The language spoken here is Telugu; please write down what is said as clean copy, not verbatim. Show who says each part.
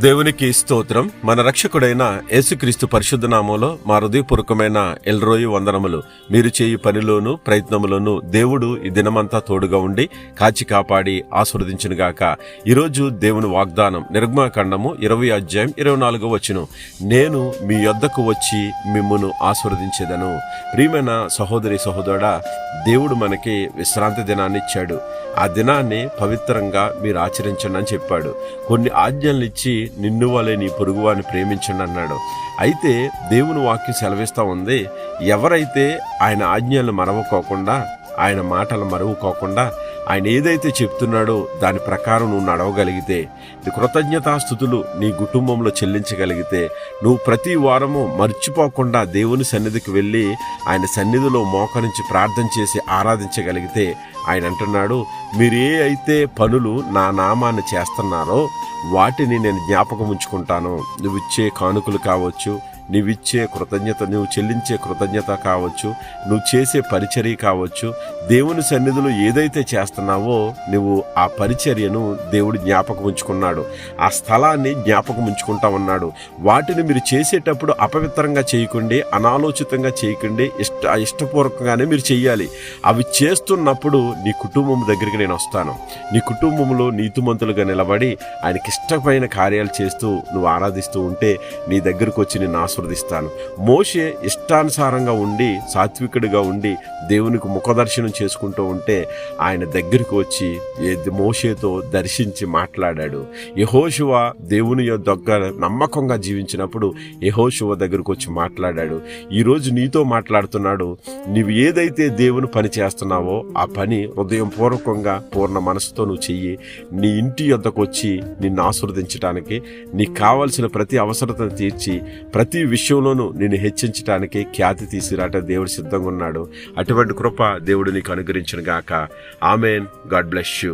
Speaker 1: దేవునికి స్తోత్రం. మన రక్షకుడైన యేసుక్రీస్తు పరిశుద్ధ నామంలో మా హృదయపూర్వకమైన ఎల్రోయి వందనములు. మీరు చేయు పనిలోను ప్రయత్నములోను దేవుడు ఈ దినమంతా తోడుగా ఉండి కాచి కాపాడి ఆశీర్వదించునుగాక. ఈరోజు దేవుని వాగ్దానం నిర్గమాకాండము 20:24 నేను మీ యొద్దకు వచ్చి మిమ్మును ఆశీర్వదించేదను. ప్రియమైన సహోదరి సహోదరుడా, దేవుడు మనకి విశ్రాంతి దినాన్ని ఇచ్చాడు. ఆ దినాన్ని పవిత్రంగా మీరు ఆచరించండి అని చెప్పాడు. కొన్ని ఆజ్ఞలు ఇచ్చి నిన్ను వలె నీ పొరుగువాని ప్రేమించండి అన్నాడు. అయితే దేవుని వాక్యం సెలవిస్తా ఉంది, ఎవరైతే ఆయన ఆజ్ఞలను మరవకోకుండా, ఆయన మాటలు మరువుకోకుండా, ఆయన ఏదైతే చెప్తున్నాడో దాని ప్రకారం నువ్వు నడవగలిగితే, కృతజ్ఞతాస్థుతులు నీ కుటుంబంలో చెల్లించగలిగితే, నువ్వు ప్రతి వారము మర్చిపోకుండా దేవుని సన్నిధికి వెళ్ళి ఆయన సన్నిధిలో మోకరించి ప్రార్థన చేసి ఆరాధించగలిగితే, ఆయన అంటున్నాడు, మీరు ఏ అయితే పనులు నా నామాన్ని చేస్తున్నారో వాటిని నేను జ్ఞాపకం ఉంచుకుంటాను. నువ్వు ఇచ్చే కానుకలు కావచ్చు, నువ్విచ్చే కృతజ్ఞత, నువ్వు చెల్లించే కృతజ్ఞత కావచ్చు, నువ్వు చేసే పరిచర్య కావచ్చు, దేవుని సన్నిధిలో ఏదైతే చేస్తున్నావో నువ్వు ఆ పరిచర్యను దేవుడు జ్ఞాపకం ఉంచుకున్నాడు. ఆ స్థలాన్ని జ్ఞాపకం ఉంచుకుంటా ఉన్నాడు. వాటిని మీరు చేసేటప్పుడు అపవిత్రంగా చేయకండి, అనాలోచితంగా చేయకండి, ఇష్టపూర్వకంగానే మీరు చెయ్యాలి. అవి చేస్తున్నప్పుడు నీ కుటుంబం దగ్గరికి నేను వస్తాను. నీ కుటుంబంలో నీతిమంతులుగా నిలబడి ఆయనకి ఇష్టమైన కార్యాలు చేస్తూ నువ్వు ఆరాధిస్తూ ఉంటే నీ దగ్గరకు వచ్చి నేను ఆశీర్వదిస్తాను. మోషే ఇష్టానుసారంగా ఉండి, సాత్వికుడిగా ఉండి దేవునికి ముఖదర్శనం చేసుకుంటూ ఉంటే ఆయన దగ్గరికి వచ్చి మోషేతో దర్శించి మాట్లాడాడు. యెహోషువ దేవుని దగ్గర నమ్మకంగా జీవించినప్పుడు యెహోషువ దగ్గరకు వచ్చి మాట్లాడాడు. ఈరోజు నీతో మాట్లాడుతున్నాడు. నీవు ఏదైతే దేవుని పని చేస్తున్నావో ఆ పని హృదయం పూర్వకంగా పూర్ణ మనసుతో నువ్వు చెయ్యి. నీ ఇంటి యొద్దకు వచ్చి నిన్ను ఆశీర్వదించడానికి, నీకు కావలసిన ప్రతి అవసరతను తీర్చి ప్రతి విషయంలోనూ నిన్ను హెచ్చించడానికి, ఖ్యాతి తీసుకురాట దేవుడు సిద్ధంగా ఉన్నాడు. అటువంటి కృప దేవుడు నీకు అనుగ్రహించును గాక. ఆమేన్. God bless you.